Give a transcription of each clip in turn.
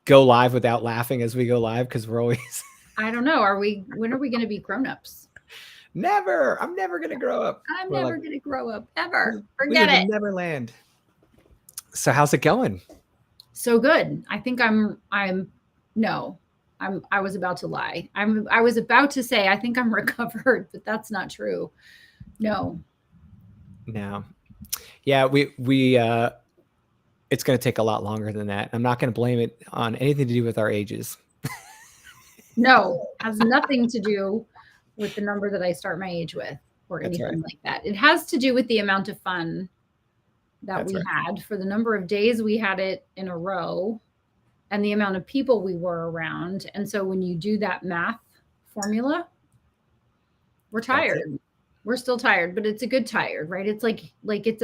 go live without laughing as we go live because we're always I don't know. When are we going to be grown-ups? never. I'm never gonna grow up. I'm We're never like going to grow up ever. we Forget live it. in Neverland. So how's it going? So good. I think no, I was about to lie. I was about to say, I think I'm recovered, but that's not true. No. No. Yeah, we it's gonna take a lot longer than that. I'm not gonna blame it on anything to do with our ages. No, has nothing to do with the number that I start my age with or That's right. anything like that. It has to do with the amount of fun that That's we right. had for the number of days we had it in a row and the amount of people we were around. And so when you do that math formula, we're That's it. tired. We're still tired, but it's a good tired, right? It's like it's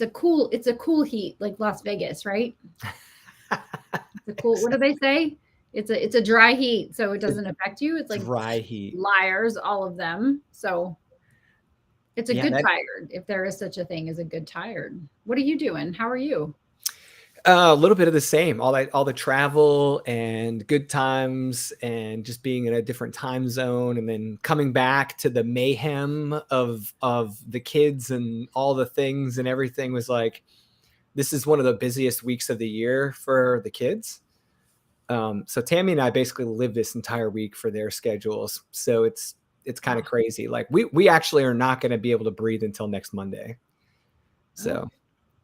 a cool heat like Las Vegas, right? It's a cool, what do they say? It's a dry heat, so it doesn't affect you. It's like Dry heat. liars, all of them. So it's a Yeah, good that tired, if there is such a thing as a good tired. What are you doing? How are you? a little bit of the same. All the travel and good times and just being in a different time zone and then coming back to the mayhem of the kids and all the things and everything was like this is one of the busiest weeks of the year for the kids. So Tammy and I basically live this entire week for their schedules. So it's kind of Oh, crazy. Like we actually are not going to be able to breathe until next Monday. oh. So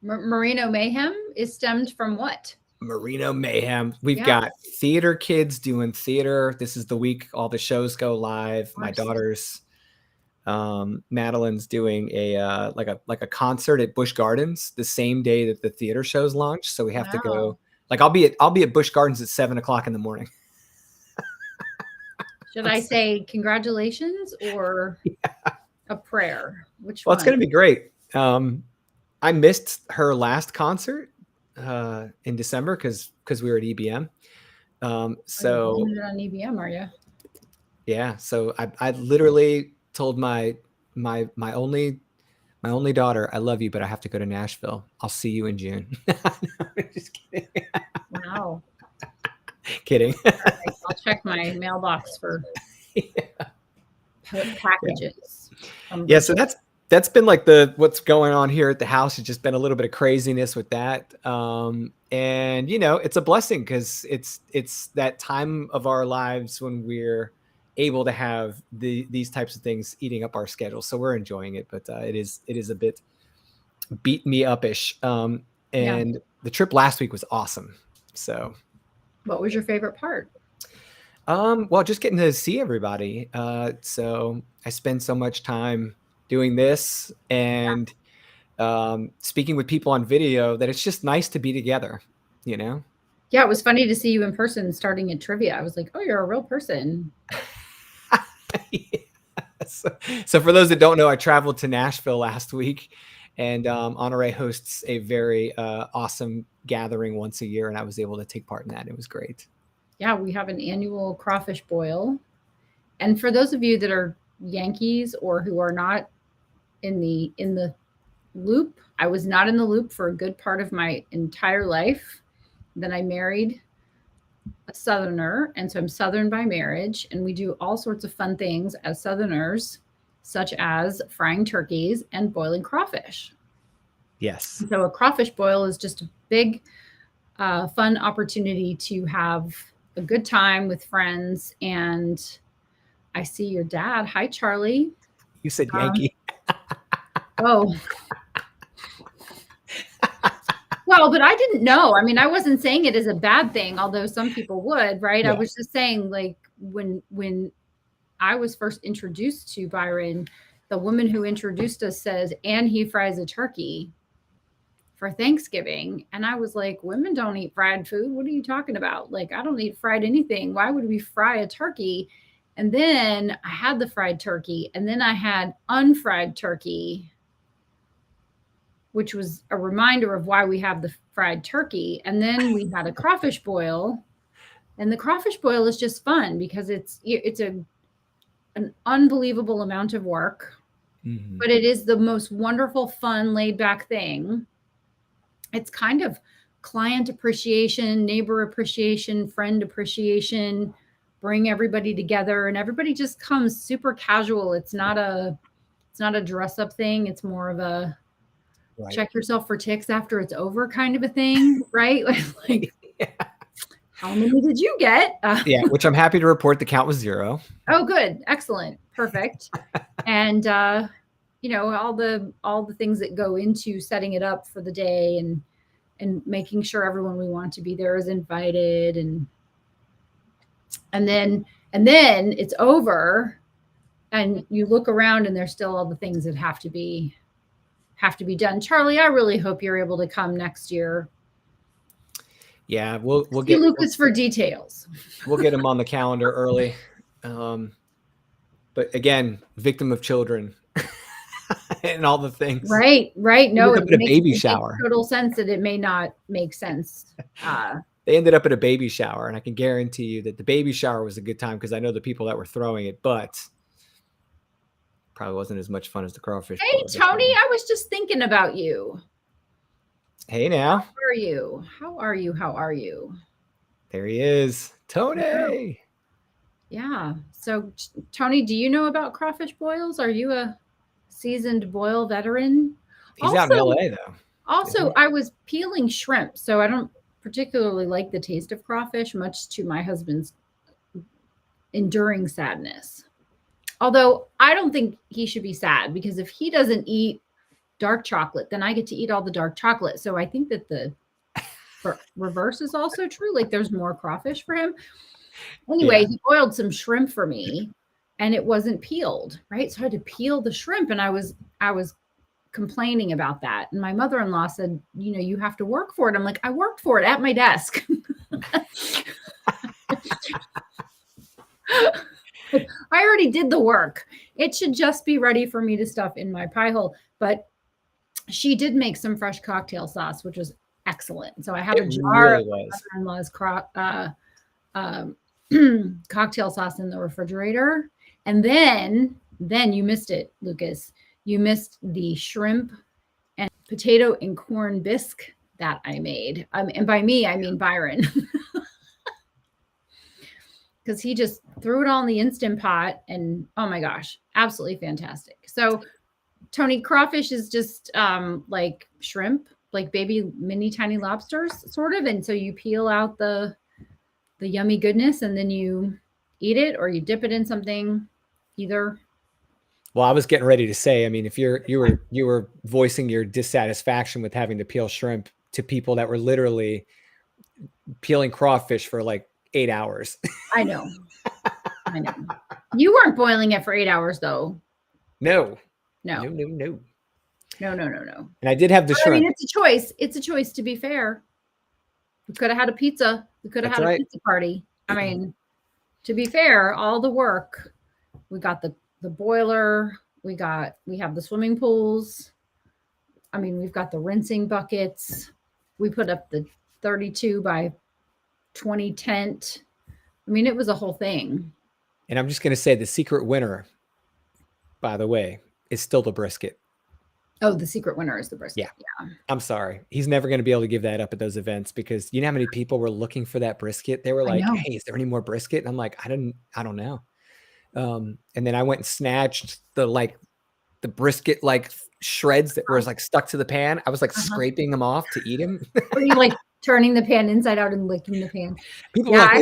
Merino Mayhem is stemmed from what? Merino Mayhem. We've Yeah, got theater kids doing theater. This is the week all the shows go live. of My course. daughter's Madeline's doing a like a concert at Busch Gardens the same day that the theater shows launch. So we have to Wow. go. Like I'll be at Busch Gardens at 7 o'clock in the morning. Should I say congratulations or a prayer? Which Well, it's one? going to be great. I missed her last concert in December because we were at EBM. Are you So blaming it on EBM, are you? yeah, so I literally told my only daughter, I love you, but I have to go to Nashville. I'll see you in June. No, just kidding. Wow. Kidding. Perfect. I'll check my mailbox for Yeah. packages. Yeah, so that's been like what's going on here at the house. It's just been a little bit of craziness with that. And it's a blessing because it's that time of our lives when we're able to have these types of things eating up our schedule. So we're enjoying it, but it is a bit beat me up-ish. Yeah. And the trip last week was awesome. So What was your favorite part? well, just getting to see everybody. So I spend so much time doing this and speaking with people on video that it's just nice to be together, you know? Yeah, it was funny to see you in person starting at trivia. I was like, oh, you're a real person. Yeah. So for those that don't know, I traveled to Nashville last week and Honore hosts a very awesome gathering once a year. And I was able to take part in that. It was great. Yeah, we have an annual crawfish boil. And for those of you that are Yankees or who are not in the loop, I was not in the loop for a good part of my entire life. Then I married a Southerner, and so I'm Southern by marriage, and we do all sorts of fun things as Southerners, such as frying turkeys and boiling crawfish. Yes. So a crawfish boil is just a big, fun opportunity to have a good time with friends. And I see your dad. Hi, Charlie. You said Um, Yankee. oh, well, but I didn't know. I mean, I wasn't saying it as a bad thing, although some people would, right? I Yeah. was just saying, like, when I was first introduced to Byron, the woman who introduced us says, and he fries a turkey for Thanksgiving. And I was like, women don't eat fried food. What are you talking about? Like, I don't eat fried anything. Why would we fry a turkey? And then I had the fried turkey, and then I had unfried turkey, which was a reminder of why we have the fried turkey. And then we had a crawfish boil, and the crawfish boil is just fun because it's an unbelievable amount of work, Mhm. but it is the most wonderful, fun, laid back thing. It's kind of client appreciation, neighbor appreciation, friend appreciation, bring everybody together, and everybody just comes super casual. It's not a dress up thing. It's more of a check yourself for ticks after it's over kind of a thing, right? Like Yeah. how many did you get? Yeah, which I'm happy to report the count was 0. Oh, good. Excellent. Perfect. And you know, all the things that go into setting it up for the day, and making sure everyone we want to be there is invited, and then it's over, and you look around and there's still all the things that have to be done. Charlie, I really hope you're able to come next year. Yeah, we'll get Lucas for details. We'll get him on the calendar early. But again, victim of children and all the things. Right. No, it makes a baby shower. Total sense that it may not make sense. They ended up at a baby shower, and I can guarantee you that the baby shower was a good time because I know the people that were throwing it, but probably wasn't as much fun as the crawfish. Hey, Tony, I was just thinking about you. Hey, now. How are you? How are you? There he is. Tony. Yeah. So, Tony, do you know about crawfish boils? Are you a seasoned boil veteran? He's out in LA, though. Also, I was peeling shrimp, so I don't particularly like the taste of crawfish, much to my husband's enduring sadness. Although I don't think he should be sad, because if he doesn't eat dark chocolate, then I get to eat all the dark chocolate. So I think that the reverse is also true. Like there's more crawfish for him. Anyway, He boiled some shrimp for me, and it wasn't peeled, right? So I had to peel the shrimp, and I was complaining about that. And my mother-in-law said, you know, you have to work for it. I'm like, I worked for it at my desk. I already did the work. It should just be ready for me to stuff in my pie hole. But she did make some fresh cocktail sauce, which was excellent. So I have a jar of my mother-in-law's cocktail sauce in the refrigerator. And then you missed it, Lucas. You missed the shrimp and potato and corn bisque that I made. And by me, I mean Byron. Because he just threw it all in the Instant Pot, and oh my gosh, absolutely fantastic. So, Tony, crawfish is just like shrimp, like baby mini tiny lobsters, sort of. And so you peel out the yummy goodness, and then you eat it, or you dip it in something, either. Well, I was getting ready to say, I mean, if you were voicing your dissatisfaction with having to peel shrimp to people that were literally peeling crawfish for like 8 hours. I know. You weren't boiling it for 8 hours, though. No. No. And I did have the shrimp. I mean, it's a choice. It's a choice, to be fair. We could have had a pizza. We could have had a pizza party. I mean, to be fair, all the work. We got the boiler. We have the swimming pools. I mean, we've got the rinsing buckets. We put up the 32 by 20 tent. I mean, it was a whole thing. And I'm just going to say the secret winner, by the way, is still the brisket. Oh, the secret winner is the brisket. Yeah. I'm sorry. He's never going to be able to give that up at those events, because you know how many people were looking for that brisket? They were like, hey, is there any more brisket? And I'm like, I don't know. And then I went and snatched the brisket like shreds that were like stuck to the pan. I was like scraping them off to eat them. Were you like turning the pan inside out and licking the pan? I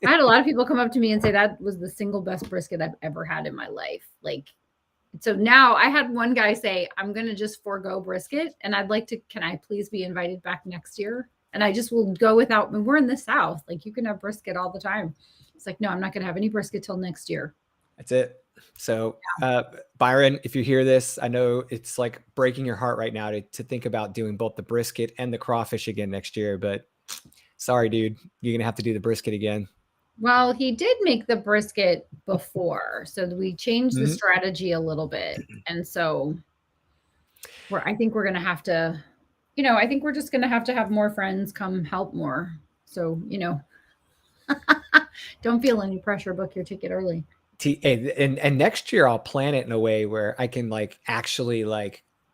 had a lot of people come up to me and say that was the single best brisket I've ever had in my life. Like, so now I had one guy say, I'm going to just forego brisket, and can I please be invited back next year? And I just will go without, we're in the South. Like, you can have brisket all the time. It's like, no, I'm not going to have any brisket till next year. That's it. So, Byron, if you hear this, I know it's like breaking your heart right now to think about doing both the brisket and the crawfish again next year, but sorry, dude, you're going to have to do the brisket again. Well, he did make the brisket before, so we changed the strategy a little bit. And so I think we're going to have to, I think we're just going to have more friends come help more. So, don't feel any pressure, book your ticket early. And next year I'll plan it in a way where I can actually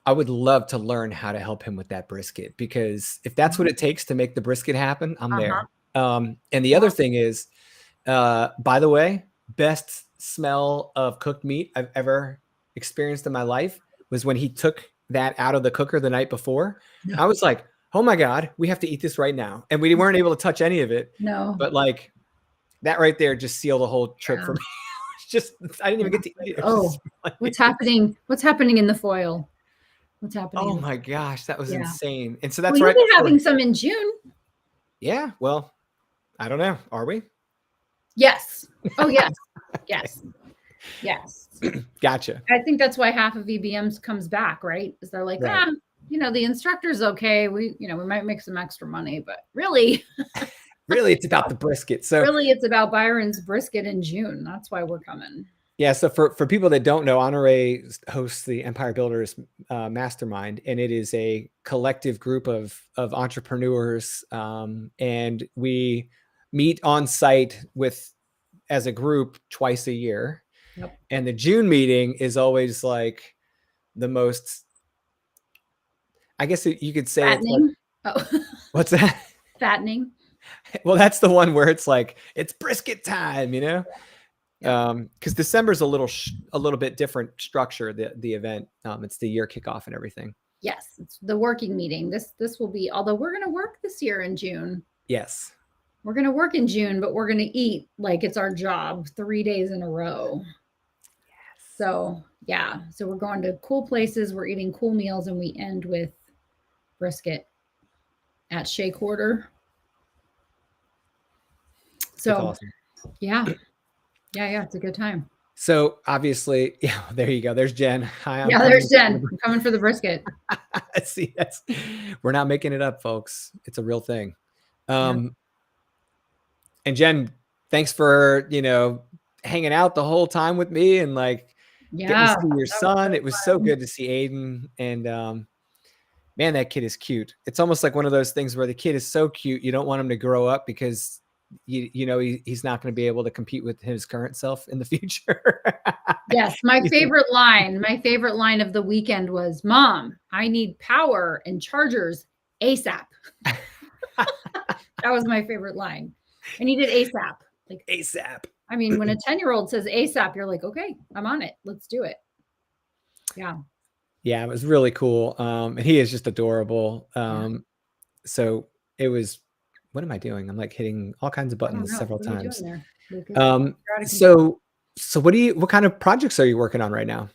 I would love to learn how to help him with that brisket, because if that's what it takes to make the brisket happen, I'm Uh-huh. there. And the other thing is, by the way, best smell of cooked meat I've ever experienced in my life was when he took that out of the cooker the night before. I was like, oh my God, we have to eat this right now. And we weren't able to touch any of it. No. But like that right there just sealed the whole trip for Yeah. me. It's just, I didn't even get to eat it. It was Oh, just like, what's happening? What's happening in the foil? What's happening? oh my gosh, that was Yeah. insane. And so Well, that's you'll right be before. having some in June. Yeah, well, I don't know. Are we? Yes. Oh, yes. Yes. Yes. Gotcha. I think that's why half of EBMs comes back, right? Is they're like, Right. the instructor's okay. We might make some extra money, but really, Really, it's about the brisket. So really, it's about Byron's brisket in June. That's why we're coming. yeah, so for people that don't know, Honore hosts the Empire Builders Mastermind, and it is a collective group of entrepreneurs, and we meet on site as a group twice a year. Yep. And the June meeting is always like the most, I guess you could say Fattening. it's like, what's that? Fattening. Well, that's the one where it's like, it's brisket time, you know? Because December's a little bit different structure, the event. It's the year kickoff and everything. Yes, it's the working meeting. This will be, although we're going to work this year in June. Yes. We're going to work in June, but we're going to eat like it's our job 3 days in a row. Yes. So, yeah. So we're going to cool places. We're eating cool meals, and we end with brisket at Shea Quarter. So, awesome. Yeah. Yeah. It's a good time. So obviously, yeah, there you go. There's Jen. Hi. There's Jen. I'm coming for the brisket. See, we're not making it up, folks. It's a real thing. And Jen, thanks for, hanging out the whole time with me and like getting to see your son. It was so good to see Aiden. And man, that kid is cute. It's almost like one of those things where the kid is so cute, you don't want him to grow up because he's not going to be able to compete with his current self in the future. Yes. My favorite line of the weekend was, Mom, I need power and chargers ASAP. That was my favorite line. I need it ASAP. Like ASAP. I mean, when a 10-year-old says ASAP, you're like, okay, I'm on it. Let's do it. Yeah. Yeah. It was really cool. And he is just adorable. So it was, what am I doing? I'm like hitting all kinds of buttons several times. So what kind of projects are you working on right now?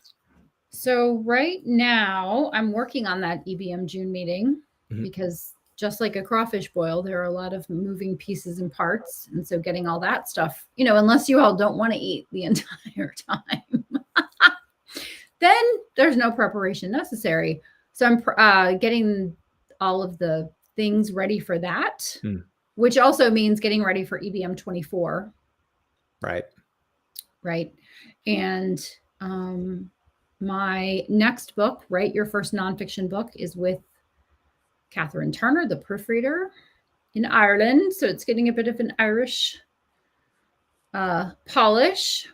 So right now I'm working on that EBM June meeting because just like a crawfish boil, there are a lot of moving pieces and parts. And so getting all that stuff, unless you all don't want to eat the entire time, then there's no preparation necessary. So I'm getting all of the things ready for that, which also means getting ready for EBM 24. Right. And my next book, Write Your First Nonfiction Book, is with Catherine Turner, the proofreader in Ireland. So it's getting a bit of an Irish polish.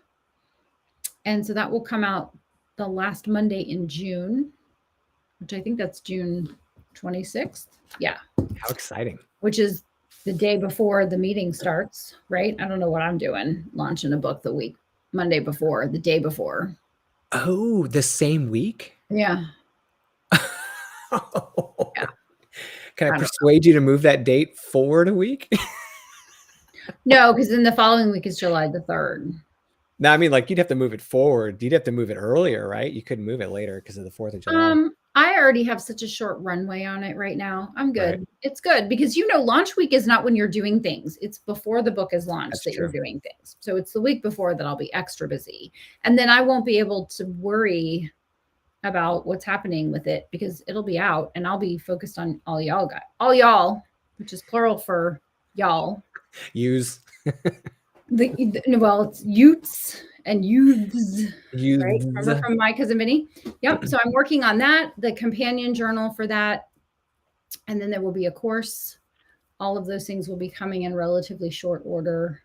And so that will come out the last Monday in June, which I think that's June 26th. Yeah. How exciting. Which is the day before the meeting starts, right? I don't know what I'm doing, launching a book the day before. Oh, the same week? Yeah. Yeah. Can I persuade you to move that date forward a week? No, because then the following week is July the 3rd. No, I mean, like you'd have to move it forward. You'd have to move it earlier, right? You couldn't move it later because of the 4th of July. I already have such a short runway on it right now. I'm good. Right. It's good because, launch week is not when you're doing things. It's before the book is launched that you're doing things. So it's the week before that I'll be extra busy. And then I won't be able to worry about what's happening with it because it'll be out and I'll be focused on all y'all, which is plural for y'all. Use. Well, it's Utes and youths, right? Remember from My Cousin Vinny? Yep. So I'm working on that, the companion journal for that. And then there will be a course. All of those things will be coming in relatively short order.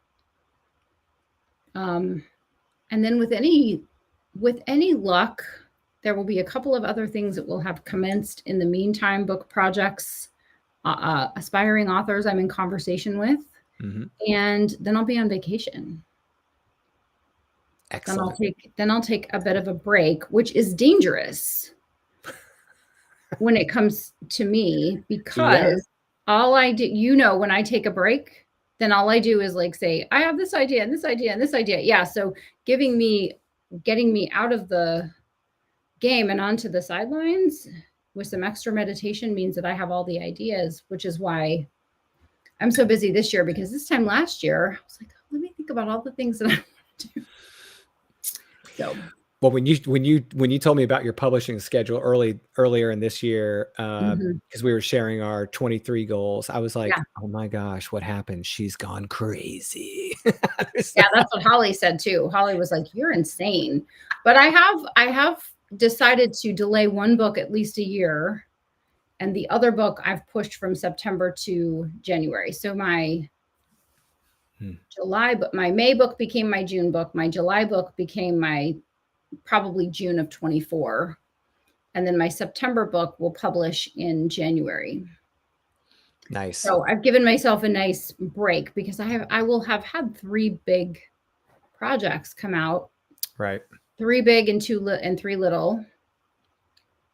And then with any luck, there will be a couple of other things that will have commenced in the meantime, book projects, aspiring authors I'm in conversation with. Mm-hmm. And then I'll be on vacation. Excellent. Then I'll take a bit of a break, which is dangerous when it comes to me, because all I do, when I take a break, then all I do is like say, I have this idea and this idea and this idea. Yeah. So getting me out of the game and onto the sidelines with some extra meditation means that I have all the ideas, which is why I'm so busy this year, because this time last year, I was like, let me think about all the things that I want to do. So, well, when you told me about your publishing schedule earlier in this year, because we were sharing our 23 goals, I was like, oh my gosh, what happened? She's gone crazy. Yeah, that's what Holly said too. Holly was like, you're insane. But I have decided to delay one book at least a year. And the other book I've pushed from September to January. So my my May book became my June book. My July book became my probably June of 24. And then my September book will publish in January. Nice. So I've given myself a nice break, because I will have had 3 big projects come out. Right. 3 big and 3 little.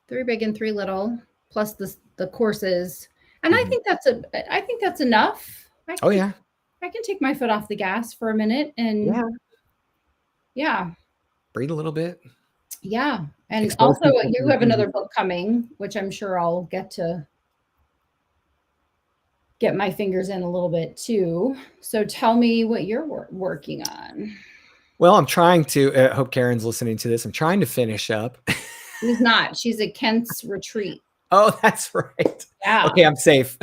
3 big and 3 little, plus the courses. And I think that's enough. I can take my foot off the gas for a minute and breathe a little bit. Yeah. And also you have another book coming, which I'm sure I'll get my fingers in a little bit too. So tell me what you're working on. Well, I'm trying to, I hope Karen's listening to this. I'm trying to finish up. She's not. She's at Kent's retreat. Oh, that's right. Yeah. Okay, I'm safe.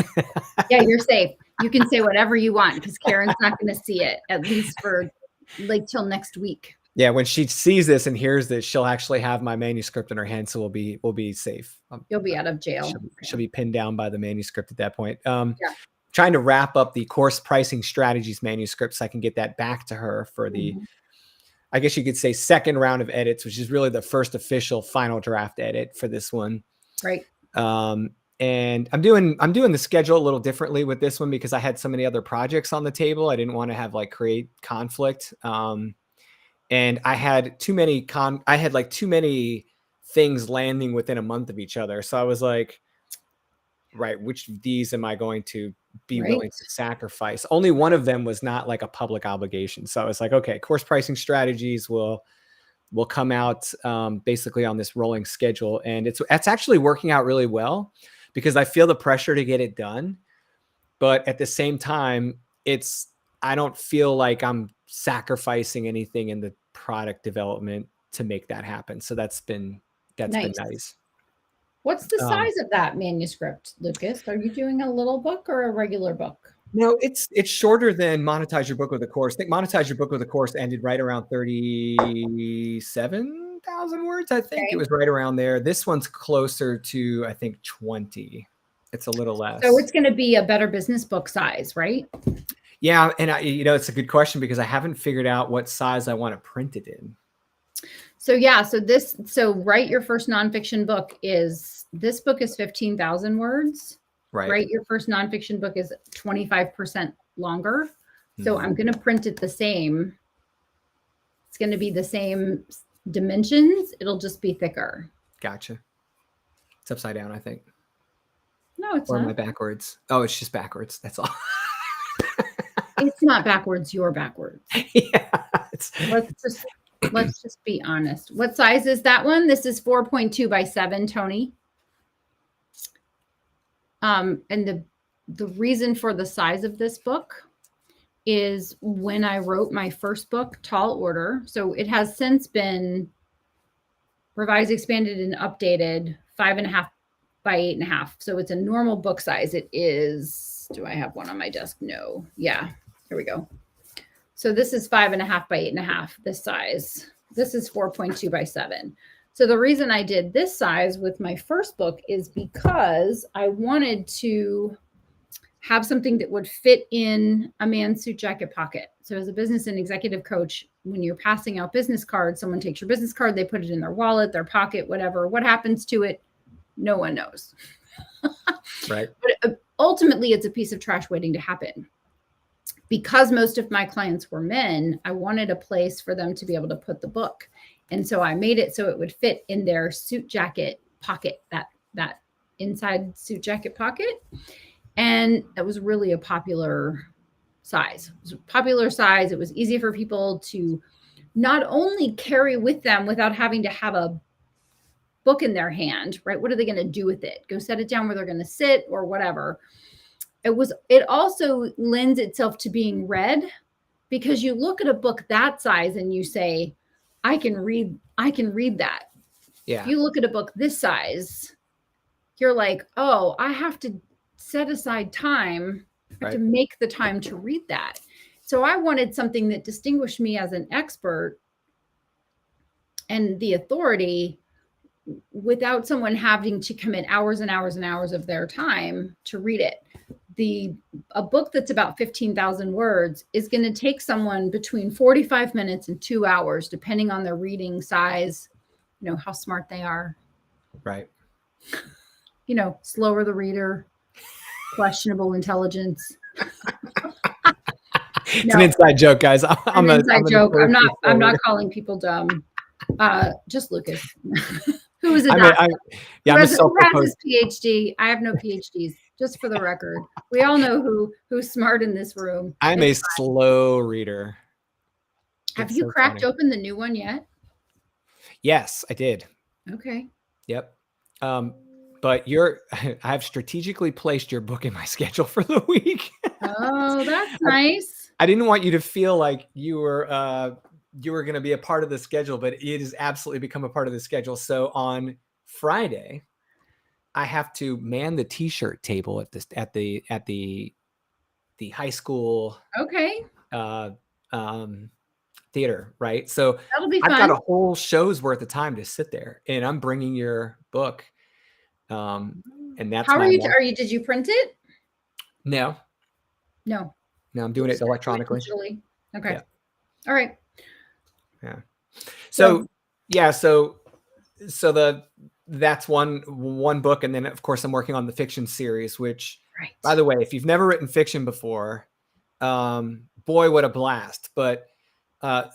Yeah, you're safe. You can say whatever you want, because Karen's not going to see it, at least for like till next week. Yeah, when she sees this and hears this, she'll actually have my manuscript in her hand, so we'll be safe. You'll be out of jail. She'll be pinned down by the manuscript at that point. Trying to wrap up the course pricing strategies manuscript so I can get that back to her for the, I guess you could say, second round of edits, which is really the first official final draft edit for this one. Right. And I'm doing the schedule a little differently with this one, because I had so many other projects on the table. I didn't want to have create conflict. And I had too many too many things landing within a month of each other. So I was like, right, which of these am I going to be willing to sacrifice? Only one of them was not like a public obligation. So I was like, okay, course pricing strategies will come out basically on this rolling schedule. And it's actually working out really well, because I feel the pressure to get it done. But at the same time, I don't feel like I'm sacrificing anything in the product development to make that happen. So that's been nice. What's the size of that manuscript, Lucas? Are you doing a little book or a regular book? No, it's shorter than Monetize Your Book with a Course. I think Monetize Your Book with a Course ended right around 37,000 words. I think it was right around there. This one's closer to, I think, 20. It's a little less. So it's going to be a Better Business book size, right? Yeah. And it's a good question, because I haven't figured out what size I want to print it in. So so write your first nonfiction book this book is 15,000 words. Right. Write your first nonfiction book is 25% longer. So I'm going to print it the same. It's going to be the same dimensions. It'll just be thicker. Gotcha. It's upside down, I think. No, it's not. Or am not. I backwards? Oh, it's just backwards. That's all. It's not backwards. You're backwards. Yeah. Let's just be honest. What size is that one? This is 4.2 by 7, Tony. And the reason for the size of this book is when I wrote my first book, Tall Order. So it has since been revised, expanded, and updated 5.5 by 8.5. So it's a normal book size. It is, do I have one on my desk? No. Yeah, here we go. So this is 5.5 by 8.5, this size. This is 4.2 by 7. So the reason I did this size with my first book is because I wanted to have something that would fit in a man's suit jacket pocket. So as a business and executive coach, when you're passing out business cards, someone takes your business card, they put it in their wallet, their pocket, whatever. What happens to it? No one knows. Right. But ultimately, it's a piece of trash waiting to happen. Because most of my clients were men, I wanted a place for them to be able to put the book. And so I made it so it would fit in their suit jacket pocket, that inside suit jacket pocket. And it was really a popular size. It was a popular size. It was easy for people to not only carry with them without having to have a book in their hand, right? What are they going to do with it? Go set it down where they're going to sit or whatever. It also lends itself to being read, because you look at a book that size and you say, I can read that. Yeah. If you look at a book this size, you're like, oh, I have to set aside time to make the time to read that. So I wanted something that distinguished me as an expert and the authority without someone having to commit hours and hours and hours of their time to read it. A book that's about 15,000 words is going to take someone between 45 minutes and 2 hours, depending on their reading size, how smart they are. Right. Slower the reader, questionable intelligence. It's an inside joke, guys. I'm an inside joke. I'm not calling people dumb. Just Lucas, who is a doctor. I'm a who has self-proposed his PhD. I have no PhDs. Just for the record, we all know who's smart in this room. I'm a slow reader. Have you cracked open the new one yet? Yes, I did. Okay. Yep. But I've strategically placed your book in my schedule for the week. Oh, that's nice. I didn't want you to feel like you were going to be a part of the schedule, but it has absolutely become a part of the schedule. So on Friday, I have to man the t-shirt table at the high school. Okay. Theater, right? So that'll be fun. I've got a whole show's worth of time to sit there, and I'm bringing your book. And that's how are you? Did you print it? No, I'm doing it electronically. Okay. Yeah. All right. Yeah. So that's one book. And then of course I'm working on the fiction series, which by the way, if you've never written fiction before, boy, what a blast. But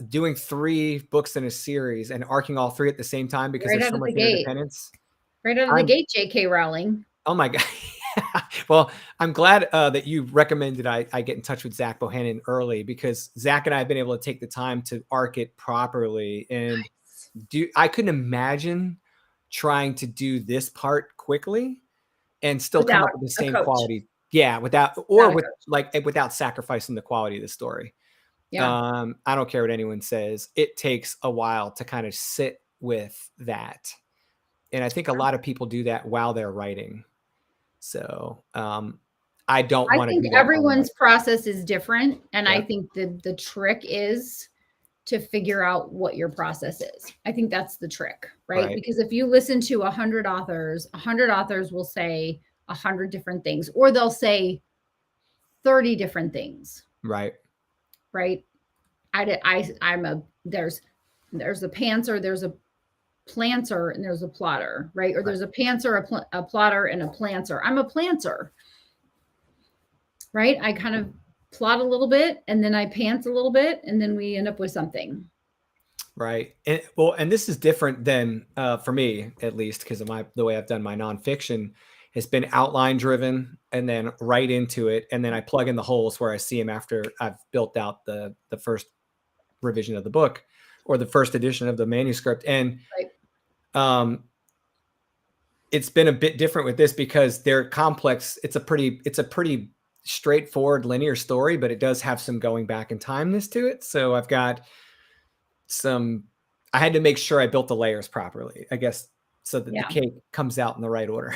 doing 3 books in a series and arcing all 3 at the same time because there's so much interdependence. Right out of the gate, J.K. Rowling. Oh my God. Well, I'm glad that you recommended I get in touch with Zach Bohannon early, because Zach and I have been able to take the time to arc it properly. And I couldn't imagine trying to do this part quickly and still come up with the same quality. Yeah. Without sacrificing the quality of the story. Yeah. I don't care what anyone says. It takes a while to kind of sit with that. And I think a lot of people do that while they're writing. So I think everyone's process is different. And I think the trick is to figure out what your process is. I think that's the trick, right? Because if you listen to 100 authors will say 100 different things, or they'll say 30 different things. Right. Right. There's a pantser, there's a planter, and there's a plotter, right? Or there's a pantser, a plotter, and a planter. I'm a planter, right? I kind of plot a little bit, and then I pants a little bit, and then we end up with something. Right. And this is different than for me, at least, because of the way I've done my nonfiction. It's been outline driven and then right into it. And then I plug in the holes where I see them after I've built out the first revision of the book or the first edition of the manuscript. And it's been a bit different with this because they're complex. It's a pretty straightforward linear story, but it does have some going back in timeness to it. So I've got I had to make sure I built the layers properly, I guess, so that the cake comes out in the right order.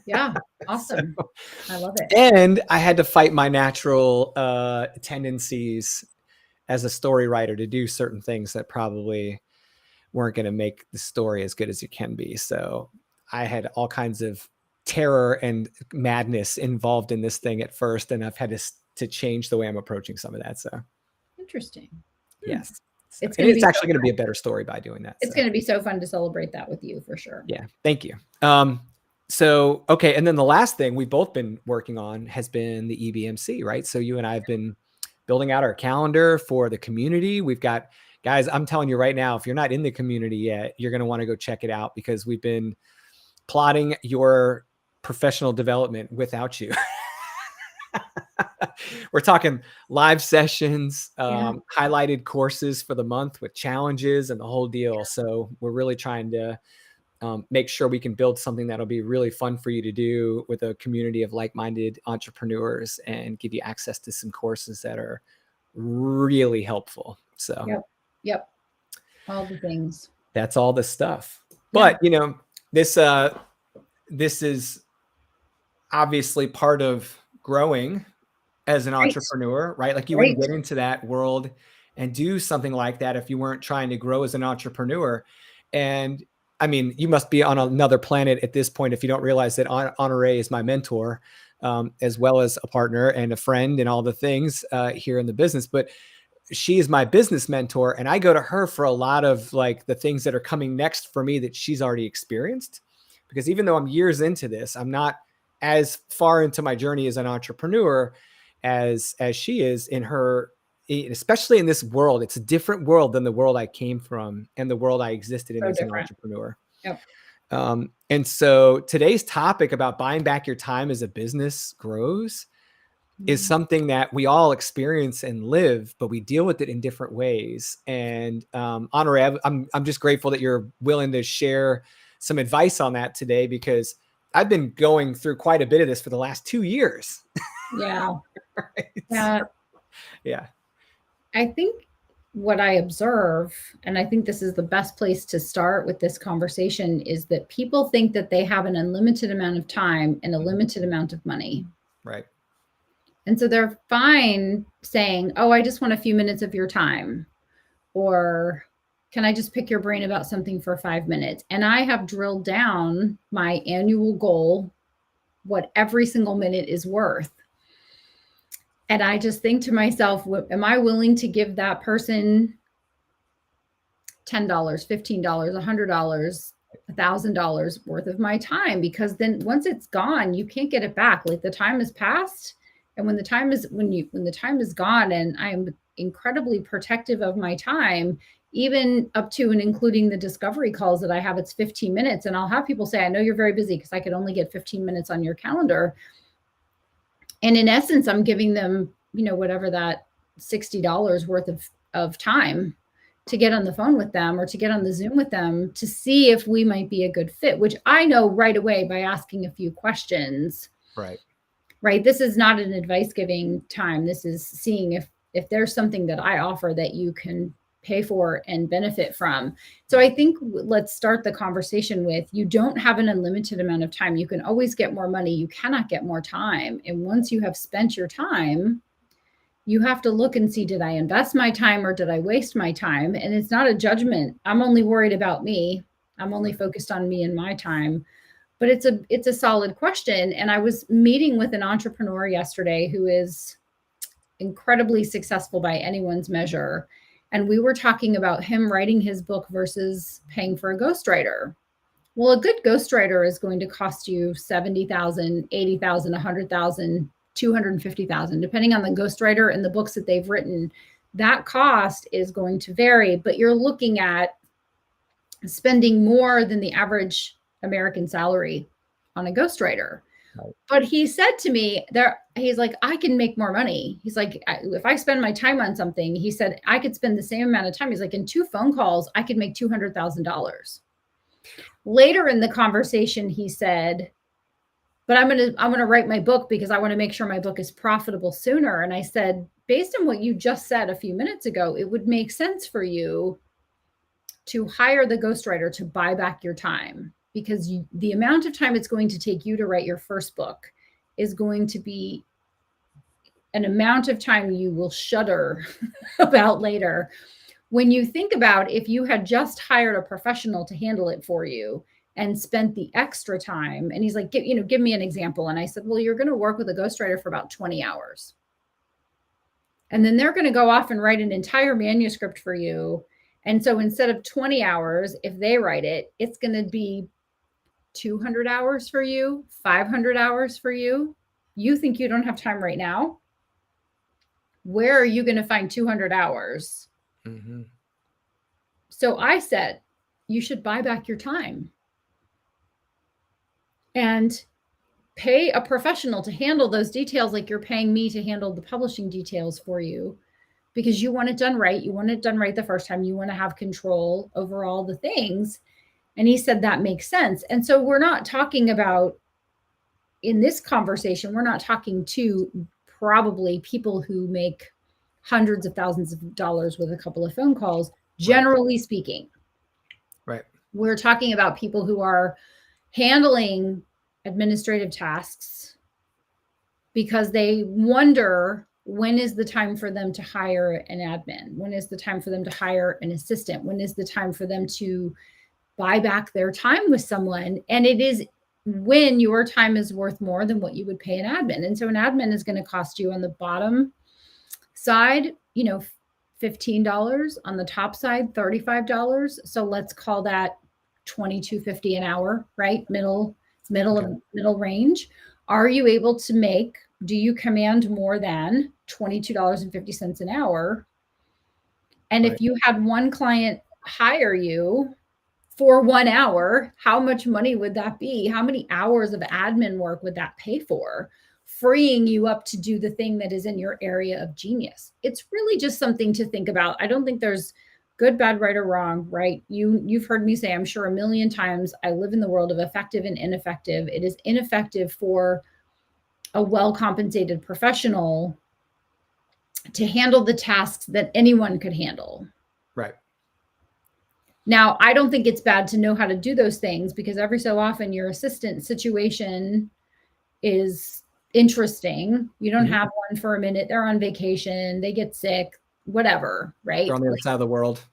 Yeah. Awesome. I love it. And I had to fight my natural tendencies as a story writer to do certain things that probably weren't going to make the story as good as it can be. So I had all kinds of terror and madness involved in this thing at first, and I've had to change the way I'm approaching some of that. So interesting. yes. So, It's and going to it's be actually going to be a better story by doing that. It's going to be so fun to celebrate that with you for sure. Yeah. Thank you. So, okay. And then the last thing we've both been working on has been the EBMC, right? So you and I have been building out our calendar for the community. We've got, guys, I'm telling you right now, if you're not in the community yet, you're going to want to go check it out, because we've been plotting your professional development without you. We're talking live sessions, highlighted courses for the month with challenges and the whole deal. So we're really trying to make sure we can build something that'll be really fun for you to do with a community of like-minded entrepreneurs, and give you access to some courses that are really helpful. So yep. All the things. That's all the stuff. But this is obviously part of growing as an entrepreneur, right? Like you wouldn't get into that world and do something like that if you weren't trying to grow as an entrepreneur. And I mean, you must be on another planet at this point if you don't realize that Honore is my mentor, as well as a partner and a friend and all the things here in the business. But she is my business mentor, and I go to her for a lot of like the things that are coming next for me that she's already experienced. Because even though I'm years into this, I'm not as far into my journey as an entrepreneur as she is in her, especially in this world. It's a different world than the world I came from and the world I existed in as an entrepreneur. Yep. And so today's topic about buying back your time as a business grows is something that we all experience and live, but we deal with it in different ways. And Honore, I'm just grateful that you're willing to share some advice on that today, because I've been going through quite a bit of this for the last 2 years. Yeah. Right? Yeah. I think what I observe, and I think this is the best place to start with this conversation, is that people think that they have an unlimited amount of time and a limited amount of money. Right. And so they're fine saying, oh, I just want a few minutes of your time. Or can I just pick your brain about something for 5 minutes? And I have drilled down my annual goal, what every single minute is worth. And I just think to myself, am I willing to give that person $10, $15, $100, $1,000 worth of my time? Because then once it's gone, you can't get it back. Like the time has passed. And when the time is gone, and I'm incredibly protective of my time, even up to and including the discovery calls that I have, it's 15 minutes. And I'll have people say, I know you're very busy because I could only get 15 minutes on your calendar. And in essence, I'm giving them, whatever that $60 worth of time to get on the phone with them or to get on the Zoom with them to see if we might be a good fit, which I know right away by asking a few questions. Right. This is not an advice giving time. This is seeing if there's something that I offer that you can pay for and benefit from. So I think let's start the conversation with, you don't have an unlimited amount of time. You can always get more money. You cannot get more time. And once you have spent your time, you have to look and see, did I invest my time or did I waste my time? And it's not a judgment. I'm only worried about me. I'm only focused on me and my time. But it's a solid question. And I was meeting with an entrepreneur yesterday who is incredibly successful by anyone's measure. And we were talking about him writing his book versus paying for a ghostwriter. Well, a good ghostwriter is going to cost you $70,000, $80,000, $100,000, $250,000, depending on the ghostwriter and the books that they've written. That cost is going to vary, but you're looking at spending more than the average American salary on a ghostwriter. Right. But he said to me he's like, I can make more money. He's like, if I spend my time on something, he said, I could spend the same amount of time. He's like, in 2 phone calls, I could make $200,000. Later in the conversation, he said, but I'm going to write my book because I want to make sure my book is profitable sooner. And I said, based on what you just said a few minutes ago, it would make sense for you to hire the ghostwriter to buy back your time, because the amount of time it's going to take you to write your first book is going to be an amount of time you will shudder about later. When you think about if you had just hired a professional to handle it for you, and spent the extra time. And he's like, give me an example. And I said, well, you're going to work with a ghostwriter for about 20 hours. And then they're going to go off and write an entire manuscript for you. And so instead of 20 hours, if they write it, it's going to be 200 hours for you, 500 hours for you. You think you don't have time right now? Where are you going to find 200 hours? Mm-hmm. So I said, you should buy back your time and pay a professional to handle those details like you're paying me to handle the publishing details for you, because you want it done right. You want it done right the first time. You want to have control over all the things. And he said that makes sense. And so we're not talking about, in this conversation, we're not talking to probably people who make hundreds of thousands of dollars with a couple of phone calls, generally speaking. Right. We're talking about people who are handling administrative tasks because they wonder, when is the time for them to hire an admin? When is the time for them to hire an assistant? When is the time for them to buy back their time with someone? And it is when your time is worth more than what you would pay an admin. And so an admin is going to cost you on the bottom side, $15, on the top side, $35. So let's call that $22.50 an hour, right? Middle range. Are you able to make, do you command more than $22.50 an hour? And if you had one client hire you for 1 hour, how much money would that be? How many hours of admin work would that pay for, freeing you up to do the thing that is in your area of genius? It's really just something to think about. I don't think there's good, bad, right, or wrong, right? You've heard me say, I'm sure, a million times, I live in the world of effective and ineffective. It is ineffective for a well-compensated professional to handle the tasks that anyone could handle. Right. Now, I don't think it's bad to know how to do those things, because every so often your assistant situation is interesting. You don't have one for a minute. They're on vacation. They get sick, whatever, right? They're on the other side of the world.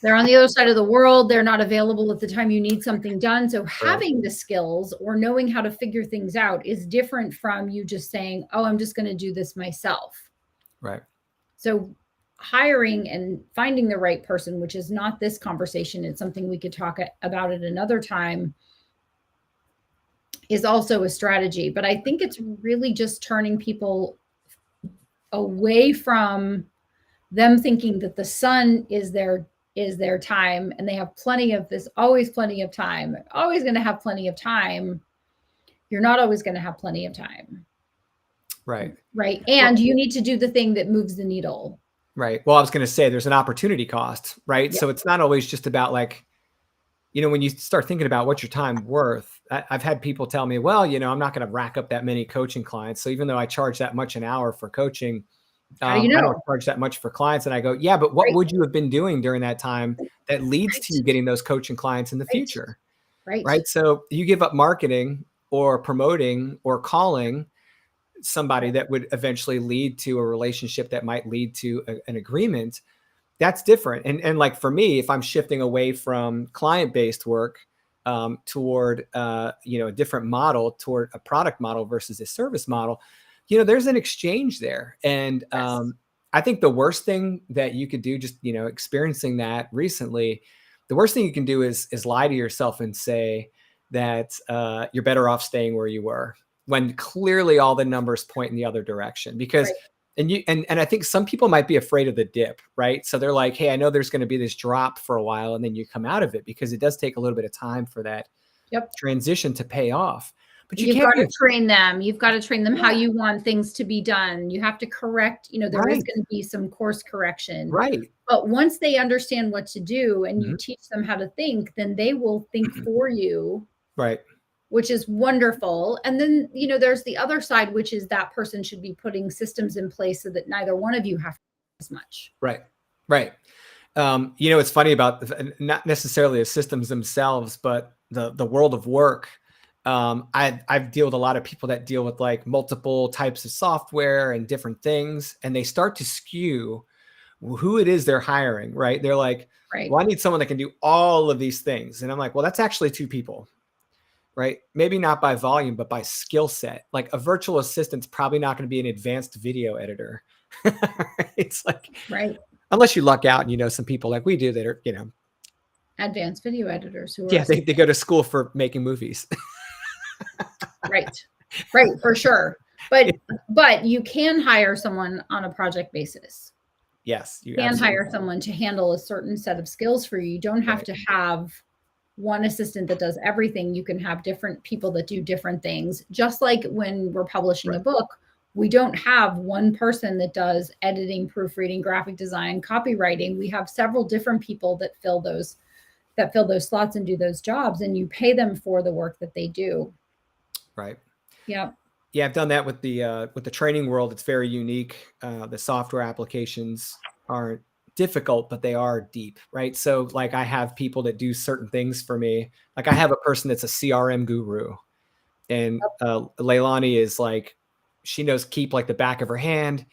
They're on the other side of the world. They're not available at the time you need something done. So having the skills or knowing how to figure things out is different from you just saying, oh, I'm just going to do this myself. Right. So hiring and finding the right person, which is not this conversation, it's something we could talk about at another time, is also a strategy. But I think it's really just turning people away from them thinking that the sun is their time and they have plenty of this, always plenty of time, always going to have plenty of time. You're not always going to have plenty of time. Right. Right. And you need to do the thing that moves the needle. Right. Well, I was going to say there's an opportunity cost, right? Yep. So it's not always just about like, when you start thinking about what's your time worth, I've had people tell me, well, I'm not going to rack up that many coaching clients. So even though I charge that much an hour for coaching, I don't charge that much for clients. And I go, yeah, but what would you have been doing during that time that leads to you getting those coaching clients in the future? Right. So you give up marketing or promoting or calling somebody that would eventually lead to a relationship that might lead to an agreement. That's different. And like for me, if I'm shifting away from client-based work toward, a different model, toward a product model versus a service model, there's an exchange there. And I think the worst thing that you could do, just, experiencing that recently, the worst thing you can do is lie to yourself and say that you're better off staying where you were, when clearly all the numbers point in the other direction. Because and I think some people might be afraid of the dip, right? So they're like, hey, I know there's going to be this drop for a while, and then you come out of it, because it does take a little bit of time for that transition to pay off. But you've got to train them. You've got to train them how you want things to be done. You have to correct, there is going to be some course correction. Right. But once they understand what to do and you teach them how to think, then they will think for you. Right. Which is wonderful. And then, there's the other side, which is that person should be putting systems in place so that neither one of you have as much. Right. Right. It's funny about not necessarily the systems themselves, but the world of work. I've dealt with a lot of people that deal with like multiple types of software and different things, and they start to skew who it is they're hiring, right? They're like, Right. well, I need someone that can do all of these things. And I'm like, well, that's actually two people, right? Maybe not by volume, but by skill set. Like a virtual assistant's probably not going to be an advanced video editor. It's like, Right. unless you luck out and you know some people like we do that are, Advanced video editors who are yeah, they go to school for making movies. right. Right, for sure. But you can hire someone on a project basis. Yes, you can hire someone to handle a certain set of skills for you. You don't have to have one assistant that does everything. You can have different people that do different things. Just like when we're publishing a book, we don't have one person that does editing, proofreading, graphic design, copywriting. We have several different people that fill those slots and do those jobs, and you pay them for the work that they do. Right. Yeah. Yeah, I've done that with the training world. It's very unique. The software applications aren't difficult, but they are deep, right? So like I have people that do certain things for me. Like I have a person that's a CRM guru, and Leilani is like, she knows Keep like the back of her hand.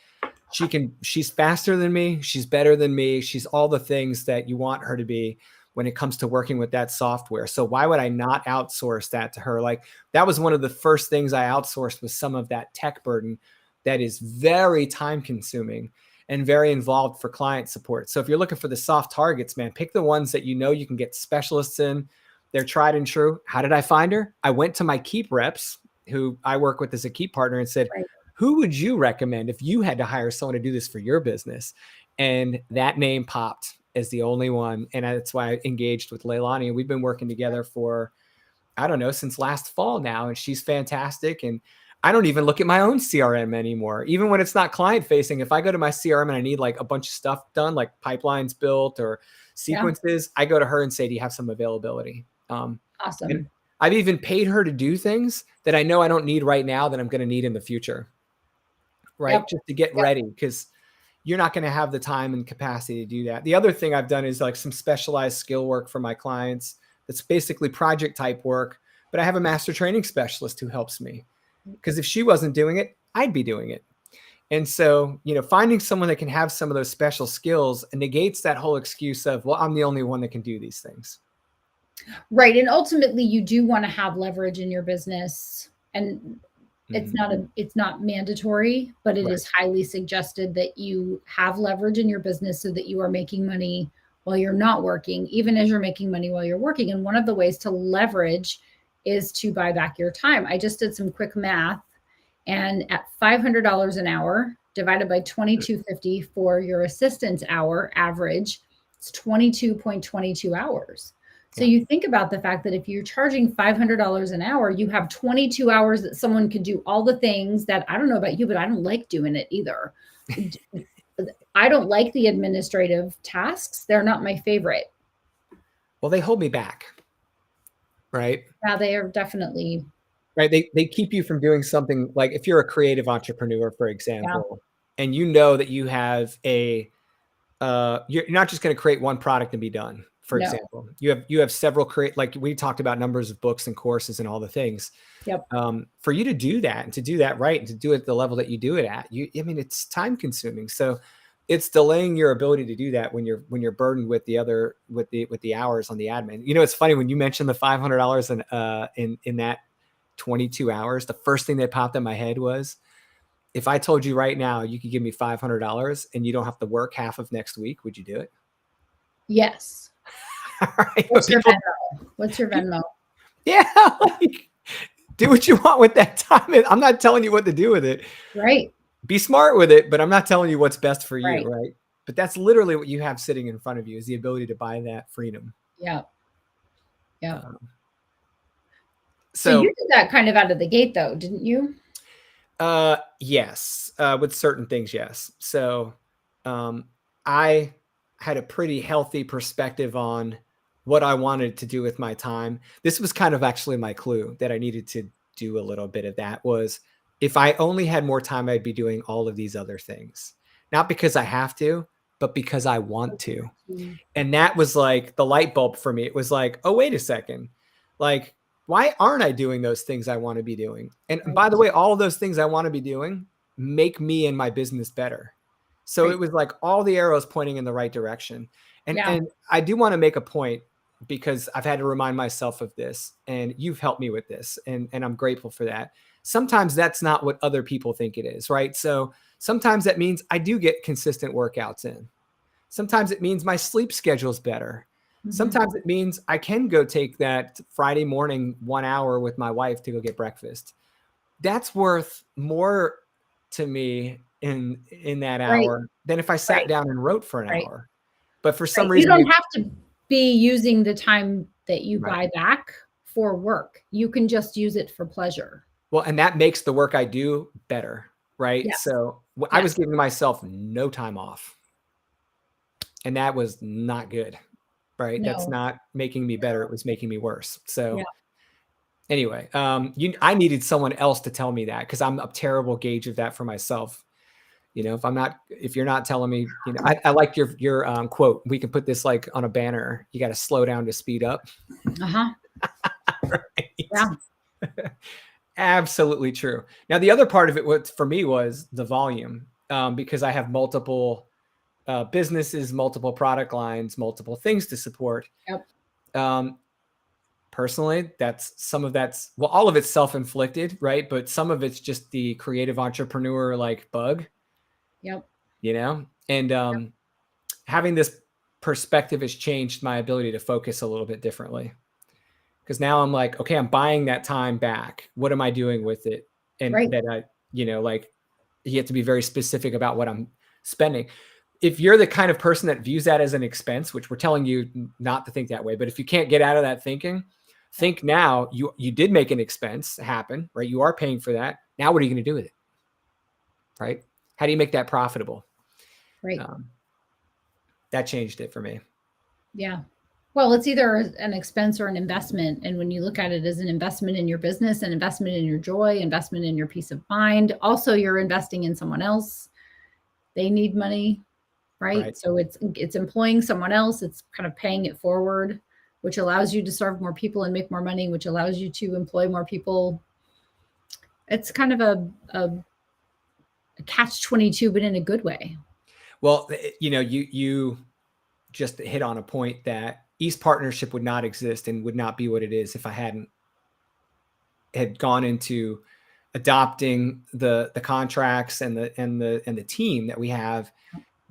She's faster than me. She's better than me. She's all the things that you want her to be when it comes to working with that software. So why would I not outsource that to her? Like that was one of the first things I outsourced, was some of that tech burden that is very time consuming and very involved for client support. So if you're looking for the soft targets, man, pick the ones that you know you can get specialists in. They're tried and true. How did I find her? I went to my Keep reps, who I work with as a Keep partner, and said, who would you recommend if you had to hire someone to do this for your business? And that name popped as the only one. And that's why I engaged with Leilani. And we've been working together for, I don't know, since last fall now. And she's fantastic. And I don't even look at my own CRM anymore. Even when it's not client facing, if I go to my CRM and I need like a bunch of stuff done, like pipelines built or sequences, I go to her and say, do you have some availability? Awesome. I've even paid her to do things that I know I don't need right now that I'm going to need in the future. Right. Just to get ready, because you're not going to have the time and capacity to do that. The other thing I've done is like some specialized skill work for my clients. That's basically project type work, but I have a master training specialist who helps me, because if she wasn't doing it, I'd be doing it. And so, finding someone that can have some of those special skills negates that whole excuse of, well, I'm the only one that can do these things. Right. And ultimately you do want to have leverage in your business, and it's not mandatory, but it is highly suggested that you have leverage in your business so that you are making money while you're not working, even as you're making money while you're working. And one of the ways to leverage is to buy back your time. I just did some quick math, and at $500 an hour divided by $22.50 for your assistant's hour average, it's 22.22 hours. So you think about the fact that if you're charging $500 an hour, you have 22 hours that someone could do all the things that, I don't know about you, but I don't like doing it either. I don't like the administrative tasks. They're not my favorite. Well, they hold me back. Right. Yeah, they are definitely. Right. They keep you from doing something like, if you're a creative entrepreneur, for example, and you know that you have you're not just going to create one product and be done. For example, you have several like we talked about numbers of books and courses and all the things. For you to do that and to do that right and to do it at the level that you do it at, it's time consuming. So it's delaying your ability to do that when you're burdened with the hours on the admin. It's funny when you mentioned the $500 in that 22 hours, the first thing that popped in my head was, if I told you right now you could give me $500 and you don't have to work half of next week, would you do it? Yes. Right. What's your Venmo? Yeah. Do what you want with that time. I'm not telling you what to do with it. Right. Be smart with it, but I'm not telling you what's best for you. Right. Right. But that's literally what you have sitting in front of you, is the ability to buy that freedom. Yeah. Yeah. So you did that kind of out of the gate though, didn't you? Yes. With certain things. Yes. So, I had a pretty healthy perspective on what I wanted to do with my time. This was kind of actually my clue that I needed to do a little bit of that, was if I only had more time, I'd be doing all of these other things, not because I have to, but because I want to. And that was like the light bulb for me. It was like, oh, wait a second. Like, why aren't I doing those things I want to be doing? And by the way, all of those things I want to be doing make me and my business better. So Right. it was like all the arrows pointing in the right direction. Yeah. And I do want to make a point because I've had to remind myself of this, and you've helped me with this, and I'm grateful for that. Sometimes that's not what other people think it is, right? So sometimes that means I do get consistent workouts in. Sometimes it means my sleep schedule's better. Mhm. Sometimes it means I can go take that Friday morning 1 hour with my wife to go get breakfast. That's worth more to me in that Right. hour than if I sat Right. down and wrote for an Right. hour. But for some Right. You reason, don't have to be using the time that you right. buy back for work. You can just use it for pleasure. Well, and that makes the work I do better, right? Yes. So I was Yes. giving myself no time off, and that was not good, right? That's No. not making me better. It was making me worse. Yeah. So anyway, I needed someone else to tell me that because I'm a terrible gauge of that for myself. If you're not telling me, I like your quote. We can put this like on a banner. You got to slow down to speed up. Uh-huh. Right? Yeah. Absolutely true. Now, the other part of it, what for me was the volume, because I have multiple businesses, multiple product lines, multiple things to support. Yep. Um, Personally, well, all of it's self-inflicted, right? But some of it's just the creative entrepreneur like bug, Yep. and having this perspective has changed my ability to focus a little bit differently. Because now I'm like, okay, I'm buying that time back. What am I doing with it? And Right. that like you have to be very specific about what I'm spending. If you're the kind of person that views that as an expense, which we're telling you not to think that way, but if you can't get out of that thinking, think now you did make an expense happen, right? You are paying for that. Now, what are you going to do with it? Right? How do you make that profitable? Right. That changed it for me. Yeah. Well, it's either an expense or an investment. And when you look at it as an investment in your business, an investment in your joy, investment in your peace of mind, also you're investing in someone else. They need money, right? Right. So it's employing someone else. It's kind of paying it forward, which allows you to serve more people and make more money, which allows you to employ more people. It's kind of a catch-22, but in a good way. Well, you just hit on a point that East Partnership would not exist and would not be what it is if I had gone into adopting the contracts and the team that we have.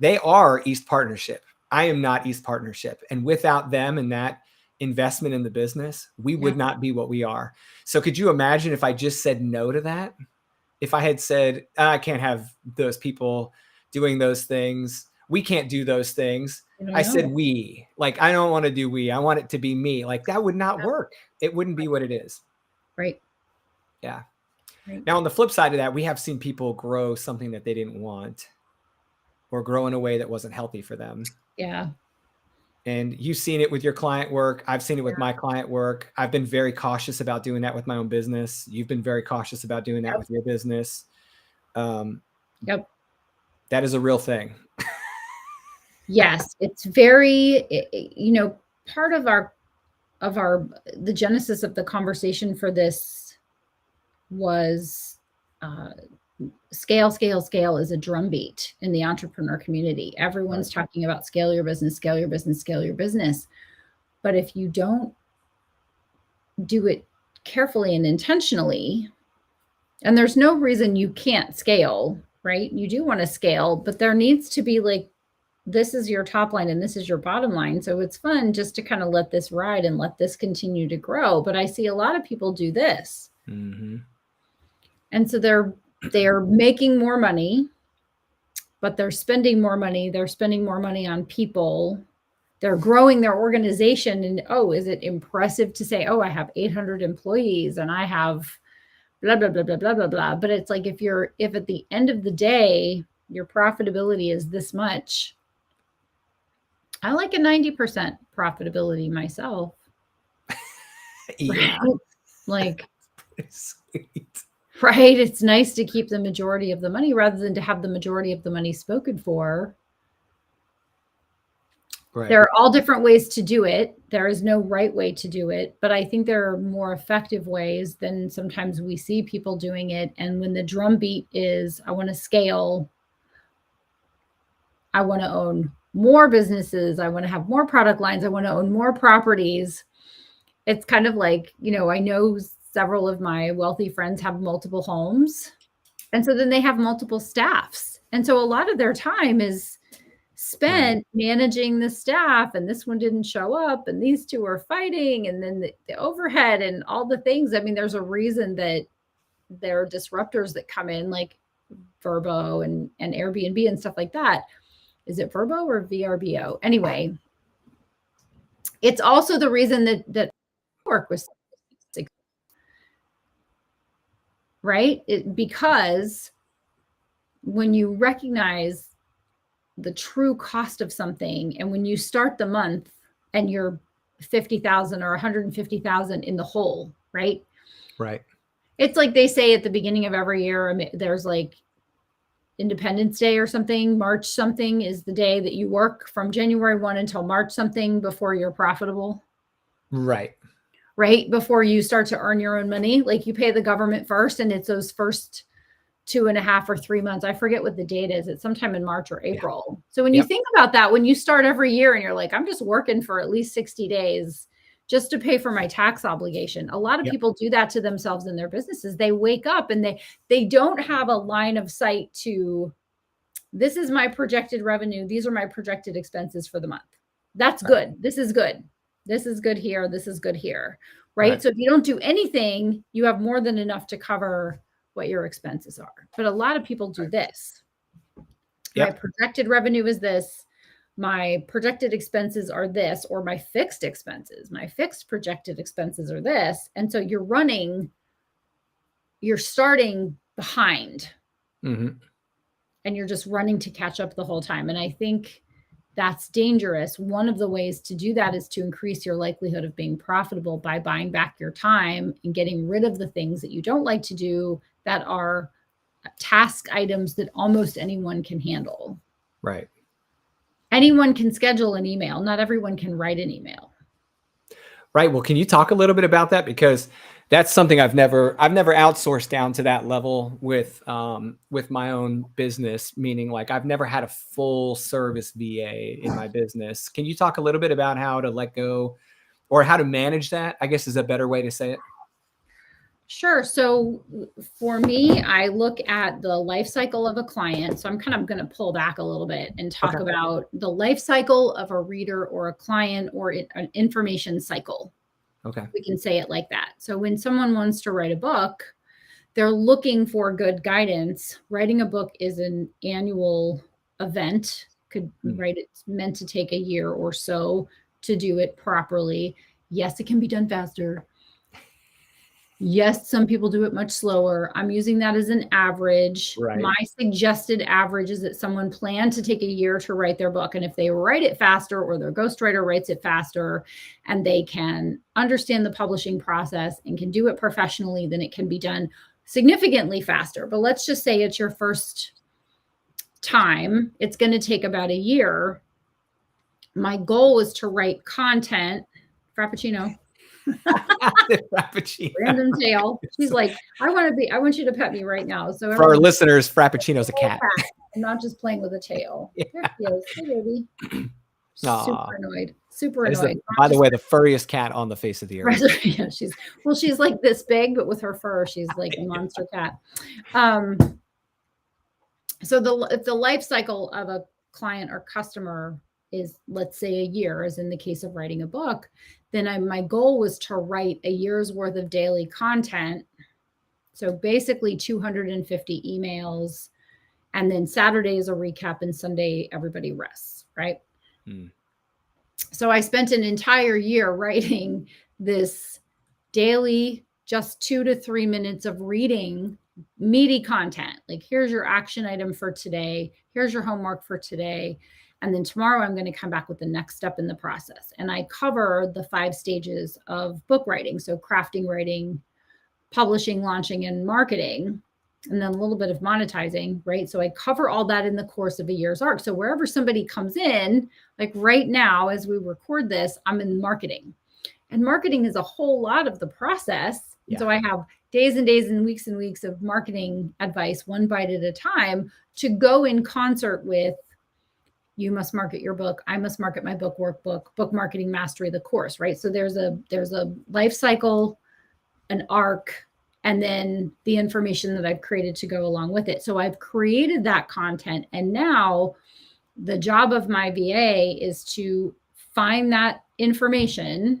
They are East Partnership. I am not East Partnership. And without them and that investment in the business, we would not be what we are. So could you imagine if I just said no to that? If I had said, I can't have those people doing those things. We can't do those things. I said we. Like, I don't want to do we. I want it to be me. Like, that would not work. It wouldn't be what it is. Right. Yeah. Right. Now, on the flip side of that, we have seen people grow something that they didn't want or grow in a way that wasn't healthy for them. Yeah. And you've seen it with your client work. I've seen it with my client work. I've been very cautious about doing that with my own business. You've been very cautious about doing that with your business. Yep. That is a real thing. Yes. It's very, part of the genesis of the conversation for this was scale is a drumbeat in the entrepreneur community. Everyone's talking about scale your business, scale your business, scale your business. But if you don't do it carefully and intentionally, and there's no reason you can't scale, right? You do want to scale, but there needs to be like, this is your top line and this is your bottom line. So it's fun just to kind of let this ride and let this continue to grow. But I see a lot of people do this. Mm-hmm. And so they're making more money, but they're spending more money. They're spending more money on people. They're growing their organization. And is it impressive to say, I have 800 employees and I have blah, blah, blah, blah, blah, blah, blah. But it's like, if at the end of the day, your profitability is this much, I like a 90% profitability myself. Yeah. Right? Like, sweet. Right. It's nice to keep the majority of the money rather than to have the majority of the money spoken for. Right. There are all different ways to do it. There is no right way to do it, but I think there are more effective ways than sometimes we see people doing it. And when the drumbeat is, I want to scale, I want to own more businesses. I want to have more product lines. I want to own more properties. It's kind of like, I know several of my wealthy friends have multiple homes. And so then they have multiple staffs. And so a lot of their time is spent managing the staff, and this one didn't show up, and these two are fighting, and then the overhead and all the things. I mean, there's a reason that there are disruptors that come in, like Verbo and Airbnb and stuff like that. Is it Verbo or VRBO? Anyway, it's also the reason that work was right. Because when you recognize the true cost of something, and when you start the month and you're 50,000 or 150,000 in the hole, right? Right. It's like they say at the beginning of every year, there's like Independence Day or something, March something is the day that you work from January 1 until March something before you're profitable. Right. Right. Before you start to earn your own money, like you pay the government first, and it's those first 2.5 or 3 months. I forget what the date is. It's sometime in March or April. Yeah. So when you think about that, when you start every year and you're like, I'm just working for at least 60 days just to pay for my tax obligation. A lot of people do that to themselves in their businesses. They wake up and they don't have a line of sight to, this is my projected revenue. These are my projected expenses for the month. That's good. This is good. This is good here. This is good here. Right. So if you don't do anything, you have more than enough to cover what your expenses are. But a lot of people do this. My projected revenue is this. My projected expenses are this, or my fixed expenses. My fixed projected expenses are this. And so you're starting behind. And you're just running to catch up the whole time. And I think that's dangerous. One of the ways to do that is to increase your likelihood of being profitable by buying back your time and getting rid of the things that you don't like to do that are task items that almost anyone can handle. Right. Anyone can schedule an email. Not everyone can write an email. Right. Well, can you talk a little bit about that? Because that's something I've never outsourced down to that level with my own business, meaning like I've never had a full service VA in my business. Can you talk a little bit about how to let go or how to manage that, I guess is a better way to say it? Sure. So for me, I look at the life cycle of a client. So I'm kind of going to pull back a little bit and talk about the life cycle of a reader or a client or an information cycle. Okay. We can say it like that. So when someone wants to write a book, they're looking for good guidance. Writing a book is an annual event. It's meant to take a year or so to do it properly. Yes, it can be done faster. Yes, some people do it much slower. I'm using that as an average. Right. My suggested average is that someone planned to take a year to write their book. And if they write it faster, or their ghostwriter writes it faster, and they can understand the publishing process and can do it professionally, then it can be done significantly faster. But let's just say it's your first time. It's going to take about a year. My goal is to write content. Frappuccino. Random tail. She's like, I want you to pet me right now. So for our listeners, Frappuccino's a cat. I'm not just playing with a tail. Yeah. There she is. Hey, baby. Super annoyed. Super annoyed. By the way, the furriest cat on the face of the earth. Yeah, she's like this big, but with her fur, she's like a monster cat. So if the life cycle of a client or customer is, let's say, a year, as in the case of writing a book, then my goal was to write a year's worth of daily content. So basically 250 emails, and then Saturday is a recap, and Sunday everybody rests, right? So I spent an entire year writing this daily, just 2 to 3 minutes of reading meaty content. Like, here's your action item for today. Here's your homework for today. And then tomorrow I'm going to come back with the next step in the process. And I cover the 5 stages of book writing. So crafting, writing, publishing, launching, and marketing, and then a little bit of monetizing, right? So I cover all that in the course of a year's arc. So wherever somebody comes in, like right now, as we record this, I'm in marketing. And marketing is a whole lot of the process. Yeah. So I have days and days and weeks of marketing advice, one bite at a time, to go in concert with You must market your book. I must market my book workbook, book marketing mastery, the course, right? So there's a life cycle, an arc, and then the information that I've created to go along with it. So I've created that content. And now the job of my VA is to find that information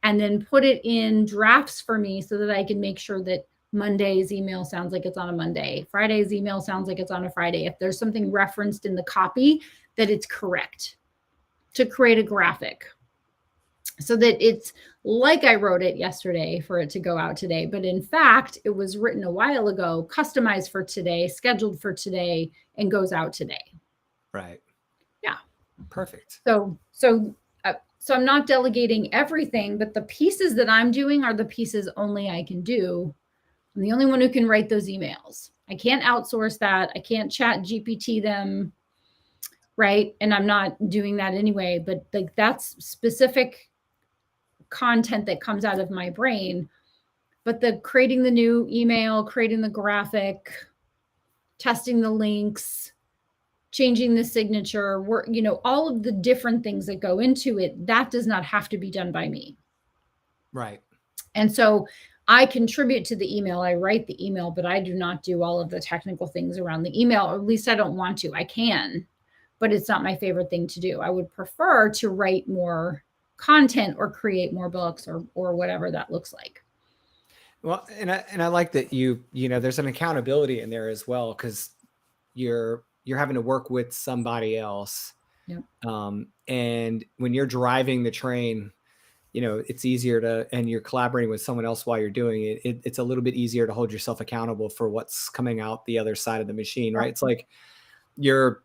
and then put it in drafts for me so that I can make sure that Monday's email sounds like it's on a Monday. Friday's email sounds like it's on a Friday. If there's something referenced in the copy, that it's correct, to create a graphic so that it's like I wrote it yesterday for it to go out today. But in fact, it was written a while ago, customized for today, scheduled for today, and goes out today. Right. Yeah. Perfect. So I'm not delegating everything, but the pieces that I'm doing are the pieces only I can do. I'm the only one who can write those emails. I can't outsource that. I can't chat GPT them, right? And I'm not doing that anyway, but like that's specific content that comes out of my brain. But the creating the new email, creating the graphic, testing the links, changing the signature, all of the different things that go into it, that does not have to be done by me. Right. And so I contribute to the email. I write the email, but I do not do all of the technical things around the email, or at least I don't want to. I can, but it's not my favorite thing to do. I would prefer to write more content or create more books or whatever that looks like. Well, and I like that there's an accountability in there as well, because you're having to work with somebody else. Yep. And when you're driving the train, it's easier and you're collaborating with someone else while you're doing it. It's a little bit easier to hold yourself accountable for what's coming out the other side of the machine, right? It's like you're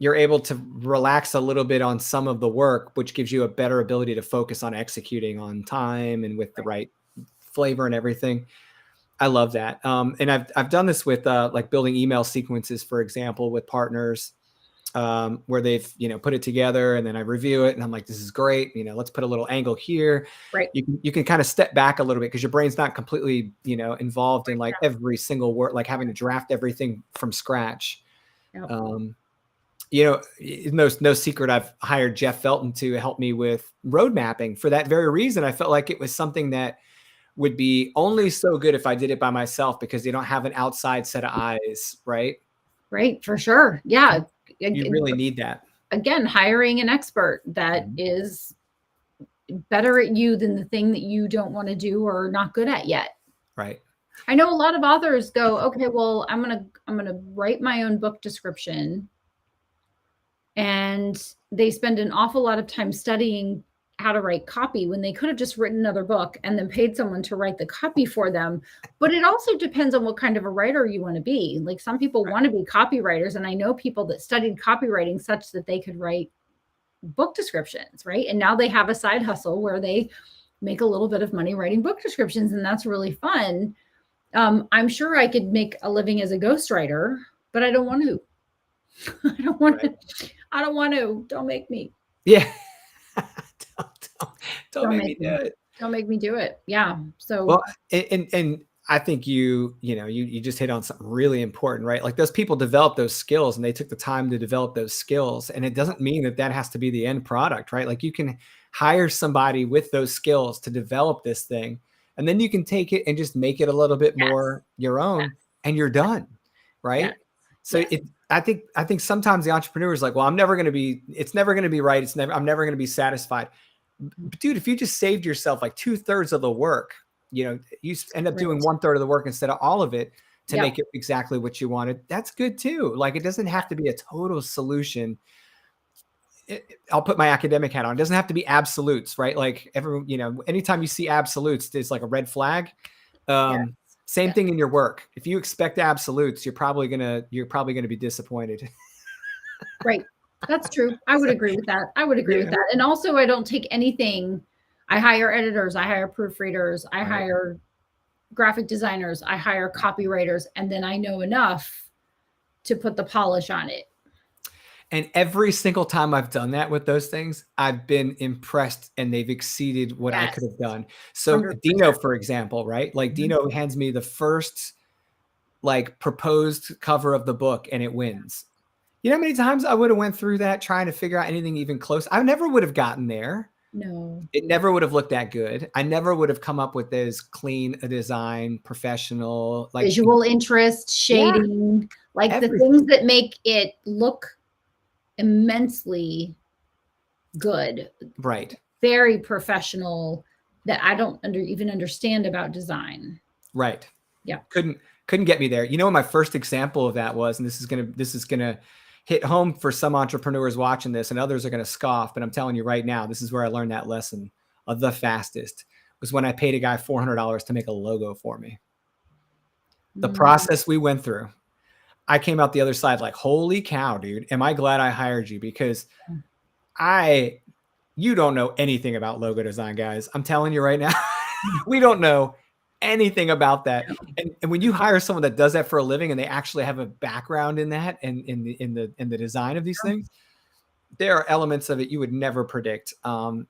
able to relax a little bit on some of the work, which gives you a better ability to focus on executing on time and with the right flavor and everything. I love that. And I've done this with like building email sequences, for example, with partners, where they've, put it together, and then I review it and I'm like, this is great. Let's put a little angle here. Right. You can kind of step back a little bit because your brain's not completely, involved in like every single word, like having to draft everything from scratch. Yep. No secret, I've hired Jeff Felton to help me with road mapping for that very reason. I felt like it was something that would be only so good if I did it by myself, because you don't have an outside set of eyes, right? Right, for sure. Yeah. You really need that. Again, hiring an expert that is better at you than the thing that you don't want to do or not good at yet. Right. I know a lot of authors go, okay, well, I'm going to write my own book description. And they spend an awful lot of time studying how to write copy when they could have just written another book and then paid someone to write the copy for them. But it also depends on what kind of a writer you want to be. Like some people want to be copywriters. And I know people that studied copywriting such that they could write book descriptions, right? And now they have a side hustle where they make a little bit of money writing book descriptions. And that's really fun. I'm sure I could make a living as a ghostwriter, but I don't want to. I don't want to. Don't make me. Yeah. Don't make me do it. Don't make me do it. Yeah. So well, and I think you just hit on something really important, right? Like those people develop those skills and they took the time to develop those skills. And it doesn't mean that has to be the end product, right? Like you can hire somebody with those skills to develop this thing, and then you can take it and just make it a little bit more your own, and you're done, right? So I think sometimes the entrepreneur is like, well, it's never going to be right. I'm never going to be satisfied. But dude, if you just saved yourself like 2/3 of the work, you end up doing 1/3 of the work instead of all of it to make it exactly what you wanted. That's good too. Like it doesn't have to be a total solution. I'll put my academic hat on. It doesn't have to be absolutes, right? Like anytime you see absolutes, it's like a red flag. Same thing in your work. If you expect absolutes, you're probably gonna be disappointed. Right. That's true. I would agree with that. With that. And also I don't take anything. I hire editors, I hire proofreaders, I hire graphic designers, I hire copywriters, and then I know enough to put the polish on it. And every single time I've done that with those things, I've been impressed and they've exceeded what I could have done. So 100%. Dino, for example, right? Like Dino hands me the first like proposed cover of the book and it wins. You know how many times I would have went through that trying to figure out anything even close? I never would have gotten there. No. It never would have looked that good. I never would have come up with as clean a design, professional, like, Visual interest, yeah, shading, like the everything. things that make it look immensely good, Right. very professional, that I don't even understand about design. Right. Yeah. Couldn't get me there. You know what my first example of that was, and this is gonna hit home for some entrepreneurs watching this, and others are gonna scoff, but I'm telling you right now, this is where I learned that lesson of the fastest, was when I paid a guy $400 to make a logo for me. The process we went through, I came out the other side like, holy cow, dude, am I glad I hired you, because you don't know anything about logo design, guys. I'm telling you right now, we don't know anything about that. And when you hire someone that does that for a living and they actually have a background in that and in the design of these things, there are elements of it you would never predict. And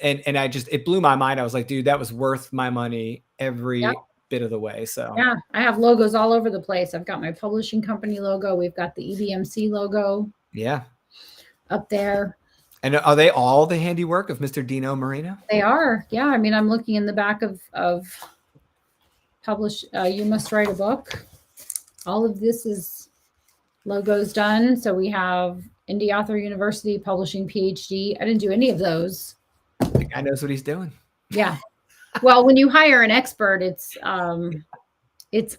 it blew my mind. I was like, dude, that was worth my money every bit of the way. So yeah, I have logos all over the place. I've got my publishing company logo. We've got the EBMC logo. Yeah. Up there. And are they all the handiwork of Mr. Dino Marino? They are. Yeah. I mean, I'm looking in the back of publish. You Must Write a Book. All of this is logos done. So we have Indie Author University, Publishing PhD. I didn't do any of those. The guy knows what he's doing. Yeah. Well, when you hire an expert, it's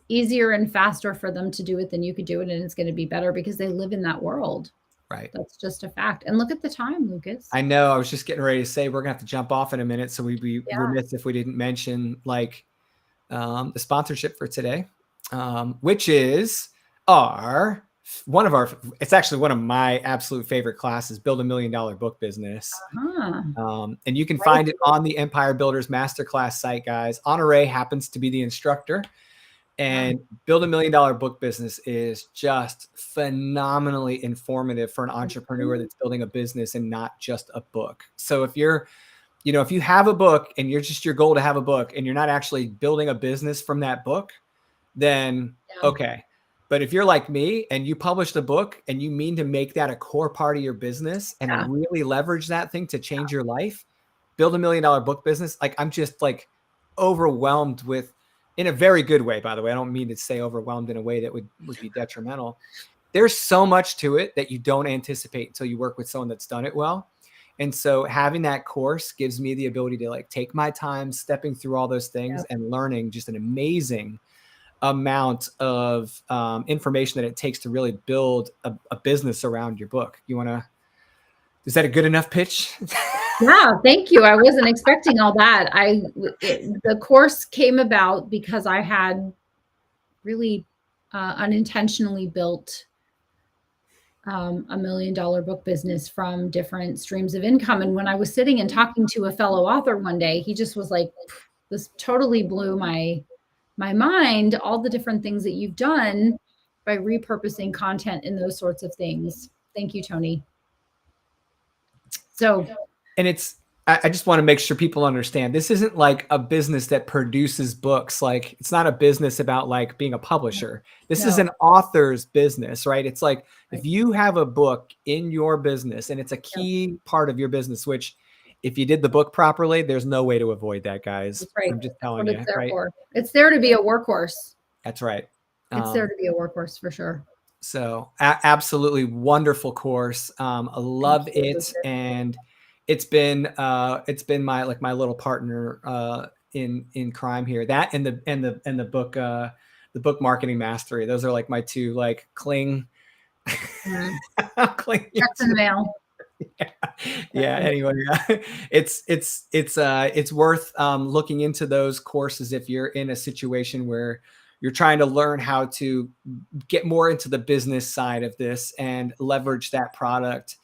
easier and faster for them to do it than you could do it. And it's going to be better because they live in that world. Right. That's just a fact. And look at the time, Lucas. I know. I was just getting ready to say we're gonna have to jump off in a minute, so we'd be remiss if we didn't mention like the sponsorship for today, which is it's actually one of my absolute favorite classes, Build $1 Million Book Business. And you can find it on the Empire Builders Masterclass site, guys. Honore happens to be the instructor. And Build $1 Million Book Business is just phenomenally informative for an entrepreneur that's building a business and not just a book. So if you have a book and your goal to have a book and you're not actually building a business from that book, then okay. But if you're like me and you published a book and you mean to make that a core part of your business and really leverage that thing to change your life, Build $1 Million Book Business. Like, I'm just like overwhelmed with, in a very good way, by the way. I don't mean to say overwhelmed in a way that would be detrimental. There's so much to it that you don't anticipate until you work with someone that's done it well. And so having that course gives me the ability to like take my time stepping through all those things and learning just an amazing amount of information that it takes to really build a business around your book. Is that a good enough pitch? Yeah, thank you. I wasn't expecting all that. The course came about because I had really unintentionally built $1 million book business from different streams of income. And when I was sitting and talking to a fellow author one day, he just was like, this totally blew my mind, all the different things that you've done by repurposing content and those sorts of things. Thank you, Tony. So, and I just want to make sure people understand, this isn't like a business that produces books. Like, it's not a business about like being a publisher. This is an author's business, right? It's like, if you have a book in your business and it's a key part of your business, which if you did the book properly, there's no way to avoid that, guys. That's right. I'm just telling you, right? It's there to be a workhorse. That's right. It's there to be a workhorse for sure. So absolutely wonderful course. I love it. And it's been my little partner in crime here. That and the book marketing mastery. Those are like my two like cling. Cling. That's in the mail. Yeah. Anyway, it's worth looking into those courses if you're in a situation where you're trying to learn how to get more into the business side of this and leverage that product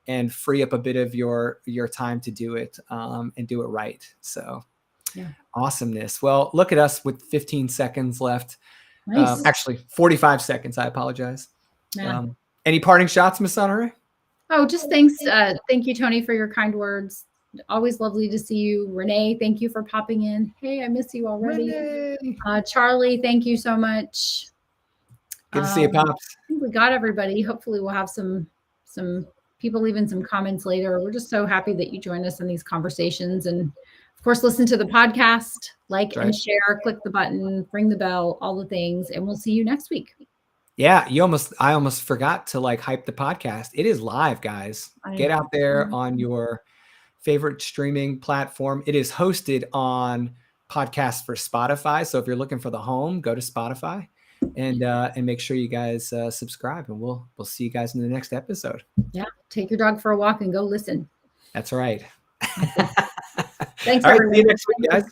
and free up a bit of your time to do it and do it right. So awesomeness. Well, look at us with 15 seconds left. Nice. Actually 45 seconds. I apologize. Yeah. Any parting shots, Miss Honore? Oh, just thanks. Thank you, Tony, for your kind words. Always lovely to see you. Renee, thank you for popping in. Hey, I miss you already. Charlie, thank you so much. Good to see you, Pops. I think we got everybody. Hopefully we'll have some people leaving some comments later. We're just so happy that you joined us in these conversations. And of course, listen to the podcast, like and share, click the button, ring the bell, all the things. And we'll see you next week. Yeah, I almost forgot to like hype the podcast. It is live, guys. Get out there on your favorite streaming platform. It is hosted on Podcast for Spotify. So if you're looking for the home, go to Spotify and make sure you guys subscribe, and we'll see you guys in the next episode. Yeah. Take your dog for a walk and go listen. That's right. Thanks, All right, everyone. see you next week, guys.